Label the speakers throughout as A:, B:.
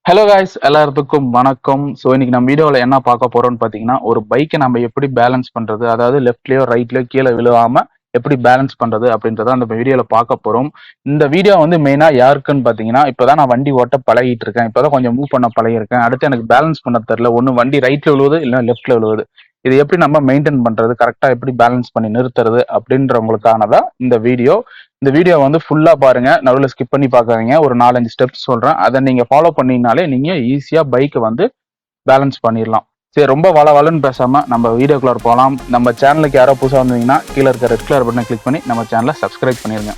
A: Hello guys, எல்லாத்துக்கும் வணக்கம். So இன்னைக்கு நம்ம வீடியோவில் என்ன பார்க்க போறோம்னு பார்த்தீங்கன்னா, ஒரு பைக்கை நம்ம எப்படி பேலன்ஸ் பண்றது, அதாவது லெஃப்ட்லயோ ரைட்லயோ கீழே விழுவாம எப்படி பேலன்ஸ் பண்றது அப்படின்றத அந்த வீடியோவில் பார்க்க போறோம். இந்த வீடியோ வந்து மெயினா யாருக்குன்னு பார்த்தீங்கன்னா, இப்போதான் நான் வண்டி ஓட்ட பழகிட்டு இருக்கேன், இப்போதான் கொஞ்சம் மூவ் பண்ண பழகிருக்கேன். அடுத்து எனக்கு பேலன்ஸ் பண்ண தெரியல, ஒன்று வண்டி ரைட்ல விழுவுது, இல்லைன்னா லெஃப்ட்ல விழுவுது. இது எப்படி நம்ம மெயின்டைன் பண்றது, கரெக்டா எப்படி பேலன்ஸ் பண்ணி நிறுத்துறது அப்படின்றவங்களுக்கானதான் இந்த வீடியோ. இந்த வீடியோ வந்து ஃபுல்லா பாருங்க, நடுவில் ஸ்கிப் பண்ணி பார்க்காதீங்க. ஒரு 4-5 ஸ்டெப்ஸ் சொல்றேன், அதை நீங்க ஃபாலோ பண்ணீங்கனாலே நீங்க ஈஸியா பைக்கை வந்து பேலன்ஸ் பண்ணிடலாம். சரி, ரொம்ப வளன்னு பேசாம நம்ம வீடியோக்குள்ள போகலாம். நம்ம சேனலுக்கு யாரோ புதுசாக வந்தீங்கன்னா கீழே இருக்க ரெட் கலர் பட்டனை கிளிக் பண்ணி நம்ம சேனலை சப்ஸ்கிரைப் பண்ணிருங்க.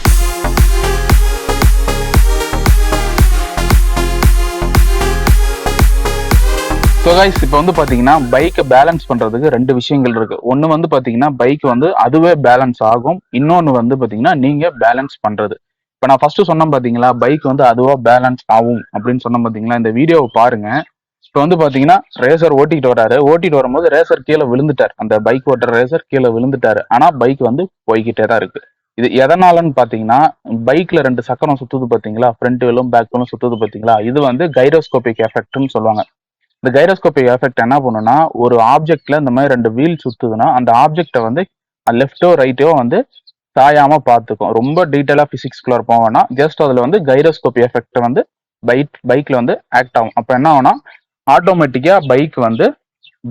A: ஸோ கைஸ், இப்போ வந்து பார்த்தீங்கன்னா பைக்கை பேலன்ஸ் பண்ணுறதுக்கு 2 விஷயங்கள் இருக்கு. ஒன்று வந்து பார்த்தீங்கன்னா பைக் வந்து அதுவே பேலன்ஸ் ஆகும், இன்னொன்று வந்து பார்த்தீங்கன்னா நீங்கள் பேலன்ஸ் பண்ணுறது. இப்போ நான் ஃபர்ஸ்ட் சொன்னேன் பார்த்தீங்களா, பைக் வந்து அதுவாக பேலன்ஸ் ஆகும் அப்படின்னு சொன்னேன் பார்த்தீங்களா. இந்த வீடியோவை பாருங்க. இப்போ வந்து பார்த்தீங்கன்னா ரேசர் ஓட்டிட்டு வராரு, ஓட்டிட்டு வரும்போது ரேசர் கீழே விழுந்துட்டார். அந்த பைக் ஓட்டுற ரேசர் கீழே விழுந்துட்டாரு, ஆனால் பைக் வந்து போய்கிட்டே தான் இருக்கு. இது எதனாலன்னு பார்த்தீங்கன்னா, பைக்ல 2 சக்கரம் சுத்துது பார்த்தீங்களா, ஃப்ரண்ட் வீலும் பேக் வீலும் சுத்துது பார்த்தீங்களா, இது வந்து கைரோஸ்கோபிக் எஃபெக்ட்னு சொல்லுவாங்க. இந்த கைரோஸ்கோபிக் எஃபெக்ட் என்ன பண்ணுன்னா, ஒரு ஆப்ஜெக்ட்ல இந்த மாதிரி 2 வீல் சுத்துதுன்னா அந்த ஆப்ஜெக்டை வந்து லெஃப்டோ ரைட்டோ வந்து சாயாம பார்த்துக்கும். ரொம்ப டீட்டெயிலா பிசிக்ஸ்குள்ள போவோம்னா, ஜஸ்ட் அதுல வந்து கைரோஸ்கோபி எஃபெக்ட் வந்து பைக்ல வந்து ஆக்ட் ஆகும். அப்ப என்ன ஆகும்னா, ஆட்டோமேட்டிக்கா பைக் வந்து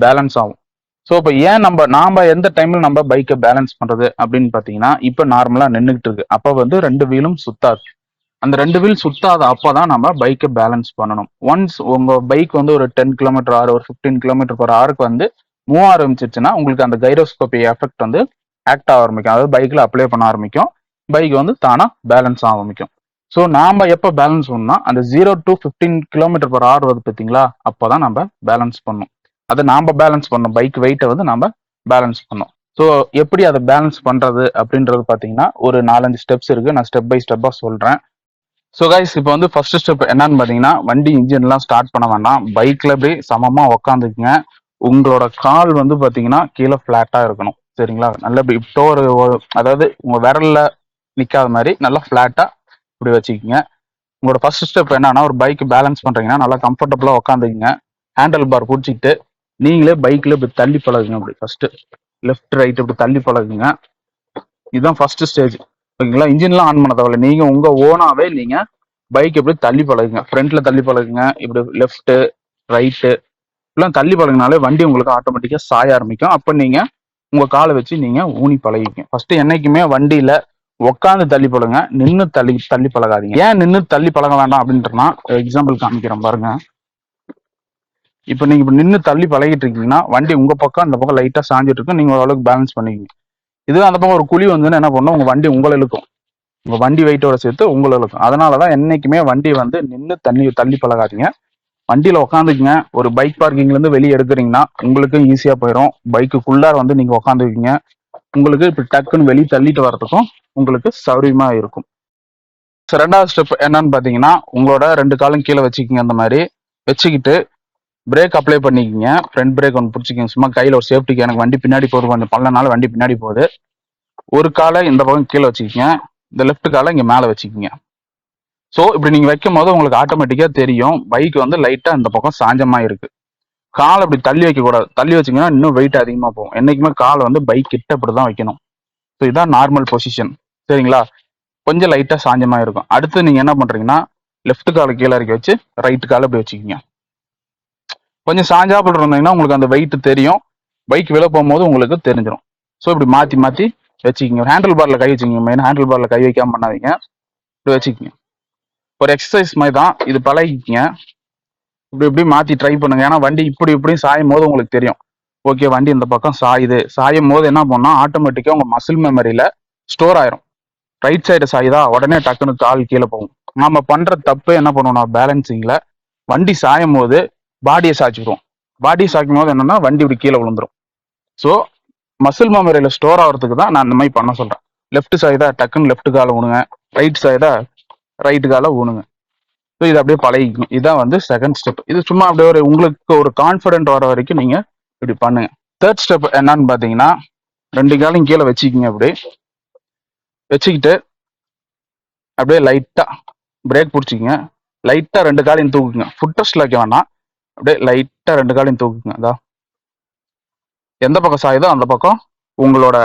A: பேலன்ஸ் ஆகும். ஸோ இப்போ ஏன் நாம எந்த டைம்ல நம்ம பைக்கை பேலன்ஸ் பண்றது அப்படின்னு பாத்தீங்கன்னா, இப்ப நார்மலா நின்றுட்டு இருக்கு, அப்ப வந்து 2 வீலும் சுத்தாது. அந்த 2 வீல் சுத்தாத அப்பதான் நம்ம பைக்கை பேலன்ஸ் பண்ணணும். ஒன்ஸ் உங்க பைக் வந்து ஒரு 10 கிலோமீட்டர் ஆர் ஒரு 15 கிலோமீட்டர் பர் ஹவருக்கு வந்து மூவ் ஆரம்பிச்சிருச்சுன்னா, உங்களுக்கு அந்த கைரோஸ்கோபி எஃபெக்ட் வந்து ஆக்ட் ஆக ஆரம்பிக்கும், அதாவது பைக்ல அப்ளை பண்ண ஆரம்பிக்கும். பைக் வந்து தானா பேலன்ஸ் ஆரம்பிக்கும். ஸோ நாம எப்போ பேலன்ஸ் பண்ணோம்னா, அந்த 0 to 15 கிலோமீட்டர் பர் ஹவர் வருது பார்த்தீங்களா, அப்போதான் நம்ம பேலன்ஸ் பண்ணணும். அதை நாம பேலன்ஸ் பண்ணணும், பைக் வெயிட்டை வந்து நம்ம பேலன்ஸ் பண்ணணும். ஸோ எப்படி அதை பேலன்ஸ் பண்றது அப்படின்றது பார்த்தீங்கன்னா, ஒரு 4-5 ஸ்டெப்ஸ் இருக்கு. நான் ஸ்டெப் பை ஸ்டெப்பா சொல்றேன். ஸோ கைஸ், இப்போ வந்து ஃபர்ஸ்ட் ஸ்டெப் என்னன்னு பார்த்தீங்கன்னா, வண்டி இன்ஜின்லாம் ஸ்டார்ட் பண்ண வேண்டாம், பைக்ல போய் சமமா உக்காந்துக்குங்க. உங்களோட கால் வந்து பார்த்தீங்கன்னா கீழே ஃபிளாட்டா இருக்கணும், சரிங்களா. நல்ல இப்போ அதாவது உங்க விரல்ல நிக்காத மாதிரி நல்லா ஃபிளாட்டா இப்படி வச்சுக்கோங்க. உங்களோட ஃபர்ஸ்ட் ஸ்டெப் என்னன்னா, ஒரு பைக் பேலன்ஸ் பண்றீங்கன்னா நல்லா கம்ஃபர்டபுளா உட்காந்துக்குங்க. ஹேண்டில் பார் பிடிச்சிக்கிட்டு நீங்களே பைக்ல இப்படி தள்ளி பழகுங்க. அப்படி ஃபர்ஸ்ட் லெஃப்ட் ரைட் இப்படி தள்ளி பழகுங்க. இதுதான் ஃபர்ஸ்ட் ஸ்டேஜ், ஓகேங்களா. இன்ஜின்லாம் ஆன் பண்ண தேவையில்ல, நீங்க உங்க ஓனாவே நீங்க பைக் எப்படி தள்ளி பழகுங்க. ஃப்ரண்ட்ல தள்ளி பழகுங்க, இப்படி லெஃப்ட் ரைட்டு இப்பெல்லாம் தள்ளி பழகினாலே வண்டி உங்களுக்கு ஆட்டோமேட்டிக்கா சாய ஆரம்பிக்கும். அப்ப நீங்க உங்க காலை வச்சு நீங்க ஊனி பழகிங்க. ஃபர்ஸ்ட் என்னைக்குமே வண்டியில உட்காந்து தள்ளி பழகுங்க, நின்று தள்ளி தள்ளி பழகாதீங்க. ஏன் நின்று தள்ளி பழக வேண்டாம் அப்படின்றனா, எக்ஸாம்பிள் காமிக்கிறேன் பாருங்க. இப்போ நீங்க இப்ப நின்று தள்ளி பழகிட்டு இருக்கீங்கன்னா, வண்டி உங்க பக்கம் அந்த பக்கம் லைட்டா சாஞ்சிட்டு இருக்கும், நீங்க ஓரளவுக்கு பேலன்ஸ் பண்ணிக்கீங்க. இது அந்த பக்கம் ஒரு குழி வந்துன்னு என்ன பண்ணும், உங்க வண்டி உங்களை இழுக்கும், உங்க வண்டி வெயிட்டோட சேர்த்து உங்களை இழுக்கும். அதனாலதான் என்னைக்குமே வண்டி வந்து நின்று தள்ளி பழகாதீங்க. வண்டியில உட்காந்துக்குங்க. ஒரு பைக் பார்க்கிங்ல இருந்து வெளியே எடுக்கிறீங்கன்னா உங்களுக்கு ஈஸியா போயிடும். பைக்குள்ளார வந்து நீங்க உட்காந்துக்குங்க, உங்களுக்கு இப்படி டக்குன்னு வெளியே தள்ளிட்டு வர்றதுக்கும் உங்களுக்கு சௌரியமா இருக்கும். ரெண்டாவது ஸ்டெப் என்னன்னு பாத்தீங்கன்னா, உங்களோட 2 காலும் கீழே வச்சுக்கிங்க. அந்த மாதிரி வச்சுக்கிட்டு பிரேக் அப்ளை பண்ணிக்கிங்க. ஃப்ரண்ட் பிரேக் ஒன்று பிடிச்சிக்கிங்க, சும்மா கையில ஒரு சேஃப்டிக்கு. எனக்கு வண்டி பின்னாடி போகுது, கொஞ்சம் பள்ளனால வண்டி பின்னாடி போகுது. ஒரு காலை இந்த பக்கம் கீழே வச்சுக்கிங்க, இந்த லெஃப்ட் காலை இங்க மேல வச்சுக்கிங்க. ஸோ இப்படி நீங்க வைக்கும் போது உங்களுக்கு ஆட்டோமேட்டிக்கா தெரியும் பைக் வந்து லைட்டா இந்த பக்கம் சாஞ்சமா இருக்கு. காலை அப்படி தள்ளி வைக்க கூடாது, தள்ளி வச்சிங்கன்னா இன்னும் வெயிட் அதிகமா போகும். என்னைக்குமே காலை வந்து பைக் கிட்ட அப்படிதான் வைக்கணும். ஸோ இதான் நார்மல் பொசிஷன், சரிங்களா. கொஞ்சம் லைட்டா சாஞ்சமா இருக்கும். அடுத்து நீங்க என்ன பண்றீங்கன்னா, லெஃப்ட் காலை கீழே இறக்கி வச்சு ரைட் காலை அப்படி வச்சுக்கிங்க. கொஞ்சம் சாஞ்சாப்பில் இருந்தீங்கன்னா உங்களுக்கு அந்த வெயிட் தெரியும், பைக் விழ போகும்போது உங்களுக்கு தெரிஞ்சிடும். ஸோ இப்படி மாத்தி மாத்தி வச்சுக்கிங்க. ஹேண்டில் பார்ல கை வச்சுக்கிங்க, மெயின் ஹேண்டில் பார்ல கை வைக்காம பண்ணாதீங்க, இப்படி வச்சுக்கிங்க. ஒரு எக்ஸசைஸ் மாதிரி தான், இது பழகிக்கிங்க. இப்படி இப்படி மாத்தி ட்ரை பண்ணுங்க. ஏன்னா வண்டி இப்படி இப்படி சாயும் போது உங்களுக்கு தெரியும், ஓகே வண்டி இந்த பக்கம் சாயுது. சாயும் போது என்ன பண்ணா, ஆட்டோமேட்டிக்கா உங்க மசில் மெமரியில ஸ்டோர் ஆயிரும். ரைட் சைடு சாயுதா, உடனே டக்குன்னு கால் கீழே போகும். நாம பண்ற தப்பு என்ன பண்ணுவோம்னா, பேலன்சிங்ல வண்டி சாயும் போது பாடியை சாய்ச்சிடுவோம். பாடியை சாய்க்கும் போது என்னன்னா வண்டி இப்படி கீழே விழுந்துரும். ஸோ மசில் மெமரியில ஸ்டோர் ஆகிறதுக்கு தான் நான் இந்த மாதிரி பண்ண சொல்றேன். லெஃப்ட் சாயுதா, டக்குன்னு லெஃப்ட் காலை ஊனுங்க, ரைட் சாயுதா ரைட்டு காலை ஊனுங்க. ஸோ இது அப்படியே பழகிக்கும். இதான் வந்து செகண்ட் ஸ்டெப். இது சும்மா அப்படியே உங்களுக்கு ஒரு கான்ஃபிடென்ட் வர வரைக்கும் நீங்க இப்படி பண்ணுங்க. தேர்ட் ஸ்டெப் என்னன்னு பாத்தீங்கன்னா, 2 காலையும் கீழே வச்சுக்கிங்க. அப்படி வச்சுக்கிட்டு அப்படியே லைட்டா பிரேக் பிடிச்சிக்கிங்க. லைட்டா 2 காலையும் தூக்குங்க. ஃபுட் ரெஸ்ட்ல வைக்க வேணாம். அப்படியே லைட்டா 2 காலையும் தூக்குங்க. அதா எந்த பக்கம் சாயுதோ அந்த பக்கம் உங்களோட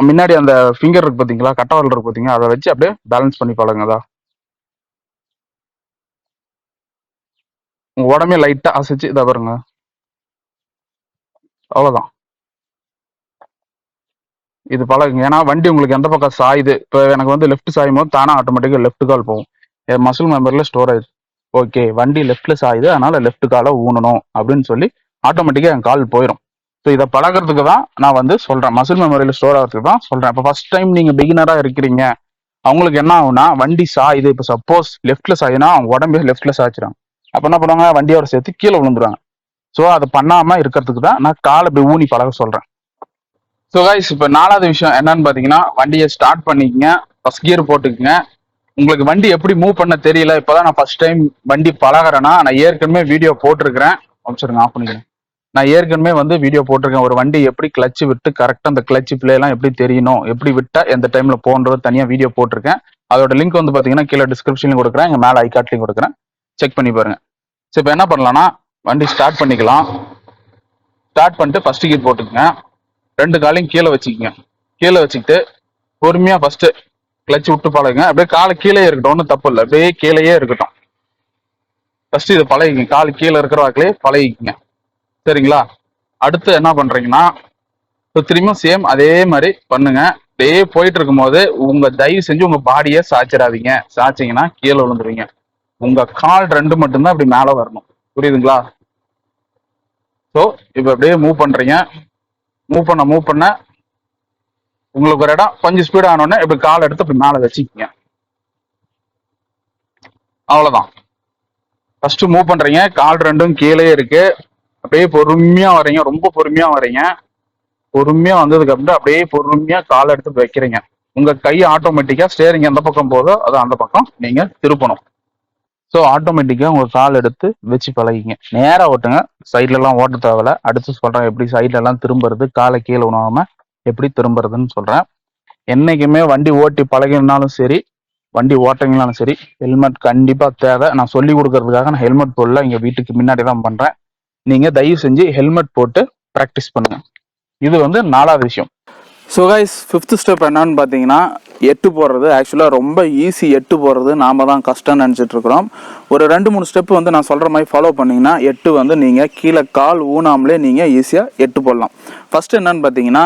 A: முன்னாடி அந்த ஃபிங்கர் இருக்கு பாத்தீங்களா, கட்டவரல் இருக்கு பாத்தீங்களா, அதை வச்சு அப்படியே பேலன்ஸ் பண்ணி பழகுங்க. அதா உங்க உடம்பே லைட்டா அசைச்சு இதை பாருங்க. அவ்வளவுதான். இது பழகுங்க. ஏன்னா வண்டி உங்களுக்கு எந்த பக்கம் சாயுது, இப்போ எனக்கு வந்து லெஃப்ட் சாயும் போது தானே ஆட்டோமேட்டிக்காக லெஃப்ட் கால் போகும். என் மசில் மெமரியில் ஸ்டோர் ஆயிடுச்சு. ஓகே, வண்டி லெஃப்ட்ல சாயுது, அதனால லெஃப்ட் காலை ஊனணும் அப்படின்னு சொல்லி ஆட்டோமேட்டிக்காக என் கால் போயிடும். ஸோ இதை பழகிறதுக்கு தான் நான் வந்து சொல்றேன், மசில் மெமரியில் ஸ்டோர் ஆகிறதுக்கு தான் சொல்றேன். இப்போ ஃபர்ஸ்ட் டைம் நீங்க பிகினரா இருக்கிறீங்க, அவங்களுக்கு என்ன ஆகும்னா வண்டி சாயுது, இப்போ சப்போஸ் லெஃப்ட்ல சாயுதுன்னா அவங்க உடம்பே லெஃப்ட்ல சாய்ச்சிடும். அப்போ என்ன பண்ணுவாங்க, வண்டியோட சேர்த்து கீழே விழுந்துருவாங்க. ஸோ அதை பண்ணாம இருக்கிறதுக்கு தான் நான் காலை இப்படி ஊனி பழக சொல்றேன். ஸோ கைஸ், இப்போ 4வது விஷயம் என்னன்னு பார்த்தீங்கன்னா, வண்டியை ஸ்டார்ட் பண்ணிக்கங்க, ஃபர்ஸ்ட் கியர் போட்டுக்குங்க. உங்களுக்கு வண்டி எப்படி மூவ் பண்ண தெரியல, இப்போதான் நான் ஃபர்ஸ்ட் டைம் வண்டி பழகிறேன்னா, நான் ஏற்கனவே வீடியோ போட்டிருக்கிறேன். அமைச்சிருங்க, ஆஃப் பண்ணிக்கிறேன். நான் ஏற்கனவே வந்து வீடியோ போட்டிருக்கேன், ஒரு வண்டி எப்படி கிளச்சு விட்டு கரெக்டாக அந்த கிளச்சு பிளேலாம் எப்படி தெரியணும், எப்படி விட்டா எந்த டைம்ல போன்றது தனியாக வீடியோ போட்டிருக்கேன். அதோட லிங்க் வந்து பார்த்தீங்கன்னா கீழே டிஸ்கிரிப்ஷன்லையும் கொடுக்குறேன், இங்கே மேலே ஐகார்ட்லையும் கொடுக்குறேன், செக் பண்ணி பாருங்க. சரி, இப்போ என்ன பண்ணலாம்னா வண்டி ஸ்டார்ட் பண்ணிக்கலாம். ஸ்டார்ட் பண்ணிட்டு ஃபர்ஸ்ட் கியர் போட்டுக்கங்க, 2 காலையும் கீழே வச்சுக்கோங்க. கீழே வச்சுக்கிட்டு பொறுமையா ஃபர்ஸ்ட் கிளச்சு விட்டு பழகுங்க. அப்படியே காலை கீழே இருக்கட்டும், ஒன்றும் தப்பு இல்லை, அப்படியே கீழேயே இருக்கட்டும். ஃபர்ஸ்ட் இது பழகிங்க, கால் கீழே இருக்கிற வாக்கிலே பழகிக்குங்க. சரிங்களா? அடுத்து என்ன பண்றீங்கன்னா, இப்போ திரும்பியும் சேம் அதே மாதிரி பண்ணுங்க. அப்படியே போயிட்டு இருக்கும் போது உங்க தயவு செஞ்சு உங்க பாடியை சாய்ச்சிடாதீங்க. சாய்ச்சிங்கன்னா கீழே விழுந்துருவீங்க. உங்க கால் 2 மட்டும்தான் அப்படி மேலே வரணும். புரியுதுங்களா? ஸோ இப்போ அப்படியே மூவ் பண்றீங்க. மூவ் பண்ண உங்களுக்கு ஒரு இடம் கொஞ்சம் ஸ்பீட் ஆனோடனே இப்படி கால் எடுத்து இப்படி மேலே வச்சுக்கோங்க. அவ்வளோதான். ஃபர்ஸ்ட் மூவ் பண்றீங்க, கால் 2ம் கீழே இருக்கு. அப்படியே பொறுமையா வரீங்க, ரொம்ப பொறுமையா வரீங்க. பொறுமையா வந்ததுக்கு அப்புறம் அப்படியே பொறுமையா கால் எடுத்து வைக்கிறீங்க. உங்க கை ஆட்டோமேட்டிக்கா ஸ்டேரிங் எந்த பக்கம் போதோ அது அந்த பக்கம் நீங்க திருப்பணும். ஸோ ஆட்டோமேட்டிக்கா உங்க கால் எடுத்து வச்சு பழகிங்க. நேரா ஓட்டுங்க, சைட்ல எல்லாம் ஓட்ட தேவையில்ல. அடுத்து சொல்றேன் எப்படி சைட்ல எல்லாம் திரும்புறது, காலை கீழே உணவாம எப்படி திரும்புறதுன்னு சொல்றேன். என்னைக்குமே வண்டி ஓட்டி பழகினாலும் சரி, வண்டி ஓட்டுங்கனாலும் சரி, ஹெல்மெட் கண்டிப்பா தேவை. நான் சொல்லி கொடுக்கறதுக்காக நான் ஹெல்மெட் போடல, இங்க வீட்டுக்கு முன்னாடி தான் பண்றேன். நீங்க தயவு செஞ்சு ஹெல்மெட் போட்டு ப்ராக்டிஸ் பண்ணுங்க. இது வந்து 4வது விஷயம். ஸோ கைஸ், 5th ஸ்டெப் என்னன்னு பார்த்தீங்கன்னா, எட்டு போடுறது. ஆக்சுவலாக ரொம்ப ஈஸி எட்டு போடுறது, நாம தான் கஷ்டம்னு நினச்சிட்டு இருக்கிறோம். ஒரு 2-3 ஸ்டெப் வந்து நான் சொல்கிற மாதிரி ஃபாலோ பண்ணிங்கன்னா எட்டு வந்து நீங்கள் கீழே கால் ஊனாமலே நீங்கள் ஈஸியாக எட்டு போடலாம். ஃபஸ்ட்டு என்னன்னு பார்த்தீங்கன்னா,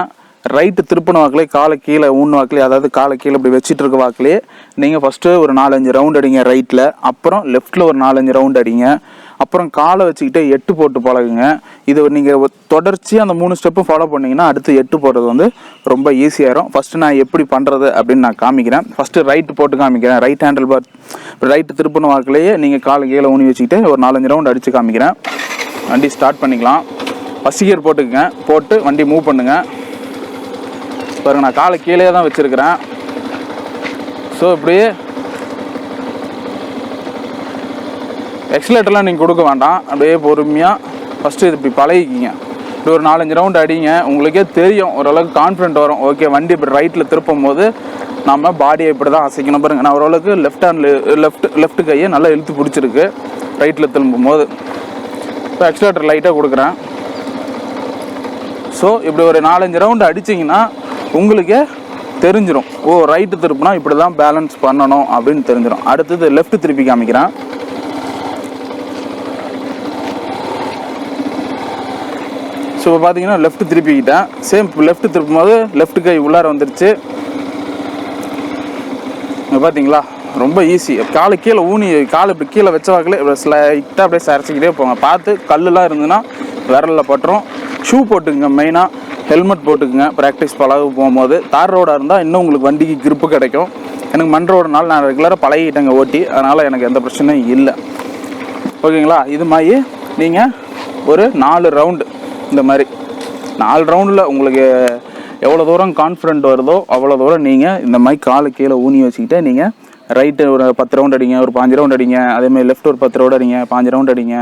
A: ரைட்டு திருப்பின வாக்கிலே காலை கீழே ஊன்னு வாக்கிலே, அதாவது காலை கீழே இப்படி வச்சுட்டு இருக்க வாக்கிலே நீங்கள் ஃபஸ்ட்டு ஒரு 4-5 ரவுண்ட் அடிங்க ரைட்டில். அப்புறம் லெஃப்ட்டில் ஒரு 4-5 ரவுண்ட் அடிங்க. அப்புறம் காலை வச்சுக்கிட்டே எட்டு போட்டு பழகுங்க. இது நீங்கள் தொடர்ச்சியாக அந்த 3 ஸ்டெப்பும் ஃபாலோ பண்ணிங்கன்னா அடுத்து எட்டு போடுறது வந்து ரொம்ப ஈஸியாகிடும். ஃபஸ்ட்டு நான் எப்படி பண்ணுறது அப்படின்னு நான் காமிக்கிறேன். ஃபஸ்ட்டு ரைட்டு போட்டு காமிக்கிறேன். ரைட் ஹேண்டில் பார் ரைட்டு திருப்பின வாக்கிலேயே நீங்கள் காலை கீழே ஊனி வச்சுக்கிட்டு ஒரு 4-5 ரவுண்ட் அடித்து காமிக்கிறேன். வண்டி ஸ்டார்ட் பண்ணிக்கலாம். ஃபஸ்ட் கியர் போட்டுக்குங்க, போட்டு வண்டி மூவ் பண்ணுங்கள். பாருங்க, நான் காலை கீழே தான் வச்சுருக்கிறேன். ஸோ இப்படியே எக்ஸலேட்டர்லாம் நீங்கள் கொடுக்க வேண்டாம். அப்படியே பொறுமையாக ஃபஸ்ட்டு இது இப்படி பழகிக்கிங்க. இப்படி ஒரு 4-5 ரவுண்டு அடிங்க. உங்களுக்கே தெரியும், ஓரளவுக்கு கான்ஃபிடென்ட் வரும். ஓகே, வண்டி இப்படி ரைட்டில் திருப்பும் போது நம்ம பாடியை இப்படி தான் அசைக்கணும். பாருங்கள், நான் ஓரளவுக்கு லெஃப்ட் கையை நல்லா இழுத்து பிடிச்சிருக்கு ரைட்டில் திரும்பும் போது. இப்போ எக்ஸலேட்டர் லைட்டாக கொடுக்குறேன். ஸோ இப்படி ஒரு 4-5 ரவுண்டு அடிச்சிங்கன்னா உங்களுக்கே தெரிஞ்சிடும், ஓ ரைட்டு திருப்பினா இப்படி தான் பேலன்ஸ் பண்ணணும் அப்படின்னு தெரிஞ்சிடும். அடுத்தது லெஃப்ட் திருப்பி காமிக்கிறேன். ஸோ இப்போ பார்த்தீங்கன்னா லெஃப்ட் திருப்பிக்கிட்டேன். சேம் லெஃப்ட் திருப்பும் போது லெஃப்ட் கை உள்ளார வந்துருச்சு. பார்த்தீங்களா, ரொம்ப ஈஸி. காலை கீழே ஊனி காலை இப்படி கீழே வச்ச வாக்கில் ஸ்லைட்டாக அப்படியே சரிச்சிக்கிட்டே போங்க. பார்த்து கல்லுலாம் இருந்ததுன்னா விரலில் பட்டுரும். ஷூ போட்டுக்குங்க, மெயினாக ஹெல்மெட் போட்டுக்குங்க ப்ராக்டிஸ் பழக போகும்போது. தார் ரோடாக இருந்தால் இன்னும் உங்களுக்கு வண்டிக்கு கிரிப்பு கிடைக்கும். எனக்கு மண் ரோடுனால நான் ரெகுலராக பழகிட்டேங்க ஓட்டி, அதனால் எனக்கு எந்த பிரச்சனையும் இல்லை. ஓகேங்களா? இது மாதிரி நீங்கள் ஒரு 4 ரவுண்டு, இந்த மாதிரி 4 ரவுண்டில் உங்களுக்கு எவ்வளோ தூரம் கான்ஃபிடென்ட் வருதோ அவ்வளோ தூரம் நீங்கள் இந்த மாதிரி காலை கீழே ஊனி வச்சுக்கிட்டு நீங்கள் ரைட்டு ஒரு 10 ரவுண்ட் அடிங்க, ஒரு 5 ரவுண்ட் அடிங்க. அதேமாதிரி லெஃப்ட் ஒரு 10 ரவுண்ட் அடிங்க, 5 ரவுண்ட் அடிங்க.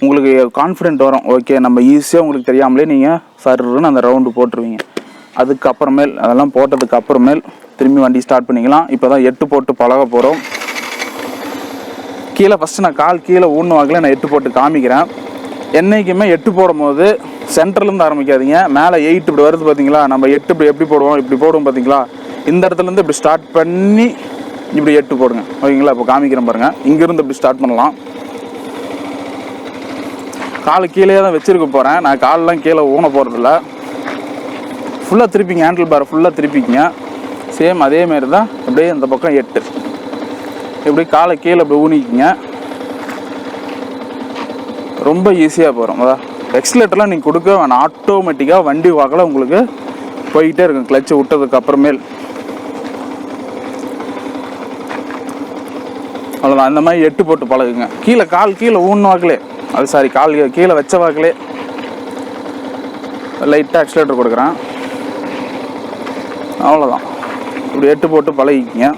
A: உங்களுக்கு கான்ஃபிடென்ட் வரும். ஓகே, நம்ம ஈஸியாக உங்களுக்கு தெரியாமலே நீங்கள் சருன்னு அந்த ரவுண்டு போட்டுருவீங்க. அதுக்கப்புறமேல் அதெல்லாம் போட்டதுக்கு அப்புறமேல் திரும்பி வண்டி ஸ்டார்ட் பண்ணிக்கலாம். இப்போ தான் எட்டு போட்டு பழக போகிறோம். கீழே ஃபஸ்ட்டு நான் கால் கீழே ஊன்னு வாக்கில் நான் 8 போட்டு காமிக்கிறேன். என்றைக்குமே 8 போடும் போது சென்டர்லேருந்து ஆரம்பிக்காதீங்க. மேலே 8 இப்படி வருது பார்த்தீங்களா, நம்ம 8 இப்படி எப்படி போடுவோம், இப்படி போடுவோம் பார்த்தீங்களா, இந்த இடத்துலேருந்து இப்படி ஸ்டார்ட் பண்ணி இப்படி 8 போடுங்க. ஓகேங்களா? இப்போ காமிக்கிறேன் பாருங்கள். இங்கேருந்து இப்படி ஸ்டார்ட் பண்ணலாம். கால் கீழே தான் வச்சுருக்க போகிறேன். நான் காலெலாம் கீழே ஊன போகிறதில்ல. ஃபுல்லாக திருப்பிங்க, ஹேண்டில் பாரை ஃபுல்லாக திருப்பிக்கிங்க. சேம் அதேமாரி தான் அப்படியே இந்த பக்கம் 8 இப்படி காலை கீழே இப்படி ஊனிக்கிங்க. ரொம்ப ஈஸியாக போகிறோம். அதான் எக்ஸ்லேட்டர்லாம் நீங்கள் கொடுக்க வேணாம். ஆட்டோமேட்டிக்காக வண்டி வாக்கில் உங்களுக்கு போய்கிட்டே இருக்கும் கிளச்சு விட்டதுக்கு அப்புறமேல். அவ்வளோதான். அந்த மாதிரி 8 போட்டு பழகுங்க. கீழே கால் கீழே ஊன்னு வாக்கிலே, அது சாரி கால் கீழே வச்ச வாக்கிலே லைட்டாக எக்ஸ்லேட்டர் கொடுக்குறேன். அவ்வளோதான். இப்படி 8 போட்டு பழகிக்கிங்க.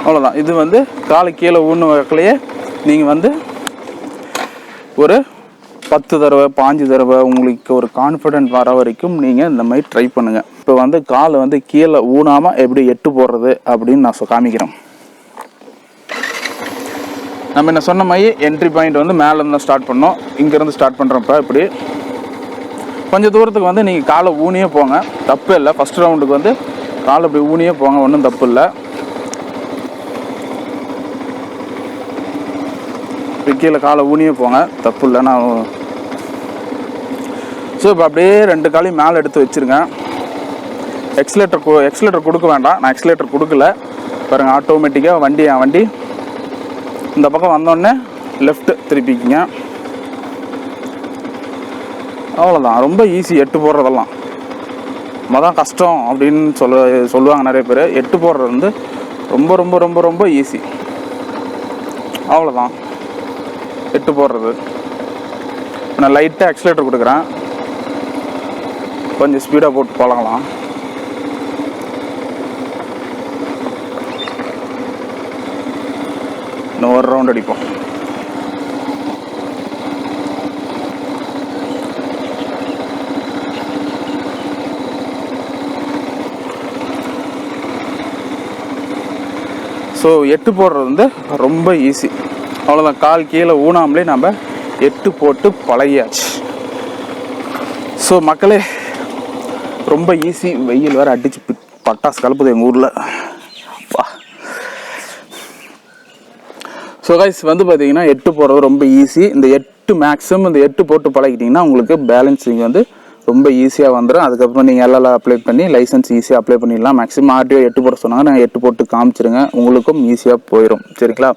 A: அவ்வளோதான். இது வந்து காலை கீழே ஊன்னு வாக்கிலேயே நீங்கள் வந்து ஒரு 10 தடவை 5 தடவை உங்களுக்கு ஒரு கான்ஃபிடென்ட் வர வரைக்கும் நீங்கள் இந்த மாதிரி ட்ரை பண்ணுங்கள். இப்போ வந்து காலை வந்து கீழே ஊனாமல் எப்படி 8 போடுறது அப்படின்னு நான் காமிக்கிறேன். நம்ம என்ன சொன்ன மாதிரி என்ட்ரி பாயிண்ட் வந்து மேலேருந்து தான் ஸ்டார்ட் பண்ணோம். இங்கேருந்து ஸ்டார்ட் பண்ணுறப்ப இப்படி கொஞ்சம் தூரத்துக்கு வந்து நீங்கள் காலை ஊனியே போங்க, தப்பு இல்லை. ஃபஸ்ட் ரவுண்டுக்கு வந்து காலை இப்படி ஊனியே போங்க, ஒன்றும் தப்பு இல்லை. இப்படி கீழே காலை ஊனியே போங்க, தப்பு இல்லை. நான் ஸோ இப்போ அப்படியே 2 காலையும் மேலே எடுத்து வச்சுருங்க. எக்ஸ்லேட்டர் கொடுக்க வேண்டாம். நான் எக்ஸ்லேட்டர் கொடுக்கல பாருங்கள். ஆட்டோமேட்டிக்காக வண்டி இந்த பக்கம் வந்தோடனே லெஃப்ட்டு திருப்பிக்கிங்க. அவ்வளோதான். ரொம்ப ஈஸி 8 போடுறதெல்லாம். மொதல் கஷ்டம் அப்படின்னு சொல்லுவாங்க நிறைய பேர். 8 போடுறது வந்து ரொம்ப ரொம்ப ரொம்ப ரொம்ப ஈஸி. அவ்வளோதான் 8 போடுறது. நான் லைட்டாக எக்ஸ்லேட்டர் கொடுக்குறேன். கொஞ்சம் ஸ்பீடாக போட்டு பழகலாம். இன்னும் ஒரு ரவுண்ட் அடிப்போம். ஸோ 8 போடுறது வந்து ரொம்ப ஈஸி. அவ்வளோதான். கால் கீழே ஊனாமலே நம்ம 8 போட்டு பழகியாச்சு. ஸோ மக்களே ரொம்ப ஈஸி. வெயில் வேறு அடிச்சு பட்டாசு கலப்புது எங்கள் ஊரில். ஸோ கைஸ் வந்து பார்த்தீங்கன்னா 8 போடுறது ரொம்ப ஈஸி. இந்த 8 மேக்ஸிமம் இந்த 8 போட்டு பழகிட்டிங்கன்னா உங்களுக்கு பேலன்ஸிங் வந்து ரொம்ப ஈஸியாக வந்துடும். அதுக்கப்புறம் நீங்கள் எல்லாம் அப்ளை பண்ணி லைசன்ஸ் ஈஸியாக அப்ளை பண்ணிடலாம். மேக்ஸிமம் ஆர்டிஓ 8 போட சொன்னாங்க, நாங்கள் 8 போட்டு காமிச்சிருங்க, உங்களுக்கும் ஈஸியாக போயிடும். சரிங்களா?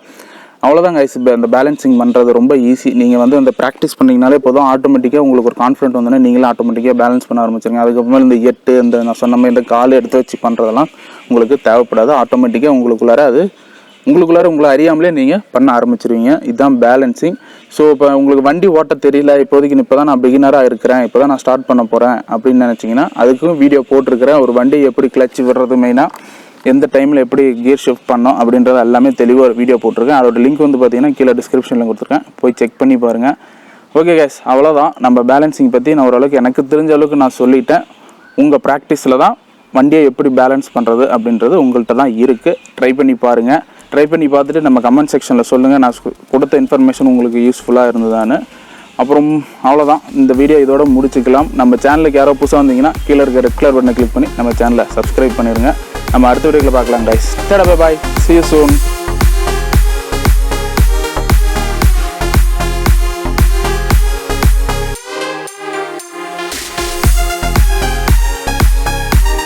A: அவ்வளோதான் கைஸ். இந்த பேலன்சிங் பண்ணுறது ரொம்ப ஈஸி. நீங்கள் வந்து அந்த ப்ராக்டிஸ் பண்ணிங்கனாலே போதும். ஆட்டோமேட்டிக்காக உங்களுக்கு ஒரு கான்ஃபிடென்ட் வந்தோன்னே நீங்களும் ஆட்டோமேட்டிக்காக பேலன்ஸ் பண்ண ஆரம்பிச்சிருங்க. அதுக்கப்புறமே இந்த 8 இந்த நான் சொன்ன மாதிரி இந்த கால் எடுத்து வச்சு பண்ணுறதெல்லாம் உங்களுக்கு தேவைப்படாது. ஆட்டோமேட்டிக்காக உங்களுக்குள்ளார உங்களை அறியாமலே நீங்கள் பண்ண ஆரம்பிச்சிருவீங்க. இதுதான் பேலன்சிங். ஸோ இப்போ உங்களுக்கு வண்டி ஓட்ட தெரியல, இப்போதைக்கு இப்போ தான் நான் பிகினராக இருக்கிறேன், இப்போ தான் நான் ஸ்டார்ட் பண்ண போகிறேன் அப்படின்னு நினச்சிங்கன்னா அதுக்கும் வீடியோ போட்டிருக்கிறேன். ஒரு வண்டி எப்படி கிளச் விடுறது, மெயினாக எந்த டைமில் எப்படி கியர் ஷிஃப்ட் பண்ணோம் அப்படின்றது எல்லாமே தெளிவாக வீடியோ போட்டிருக்கேன். அதோட லிங்க் வந்து பார்த்தீங்கன்னா கீழே டிஸ்கிரிப்ஷனில் கொடுத்துருக்கேன், போய் செக் பண்ணி பாருங்கள். ஓகே கைஸ், அவ்வளோதான். நம்ம பேலன்சிங் பற்றி நான் ஓரளவுக்கு எனக்கு தெரிஞ்ச அளவுக்கு நான் சொல்லிட்டேன். உங்கள் ப்ராக்டிஸில் தான் வண்டியை எப்படி பேலன்ஸ் பண்ணுறது அப்படின்றது உங்கள்கிட்ட தான் இருக்குது. ட்ரை பண்ணி பாருங்கள். ட்ரை பண்ணி பார்த்துட்டு நம்ம கமெண்ட் செக்ஷனில் சொல்லுங்கள் நான் கொடுத்த இன்ஃபர்மேஷன் உங்களுக்கு யூஸ்ஃபுல்லாக இருந்ததான்னு. அப்புறம் அவ்வளோதான். இந்த வீடியோ இதோட முடிச்சுக்கலாம். நம்ம சேனலுக்கு யாரோ புதுசாக வந்தீங்கன்னா கீழே இருக்க ரெட் கலர் பட்டனை கிளிக் பண்ணி நம்ம சேனலை சப்ஸ்கிரைப் பண்ணிடுங்க. நம்ம அடுத்த வீடியோவில் பார்க்கலாம் கைஸ். டடா bye bye. See you soon.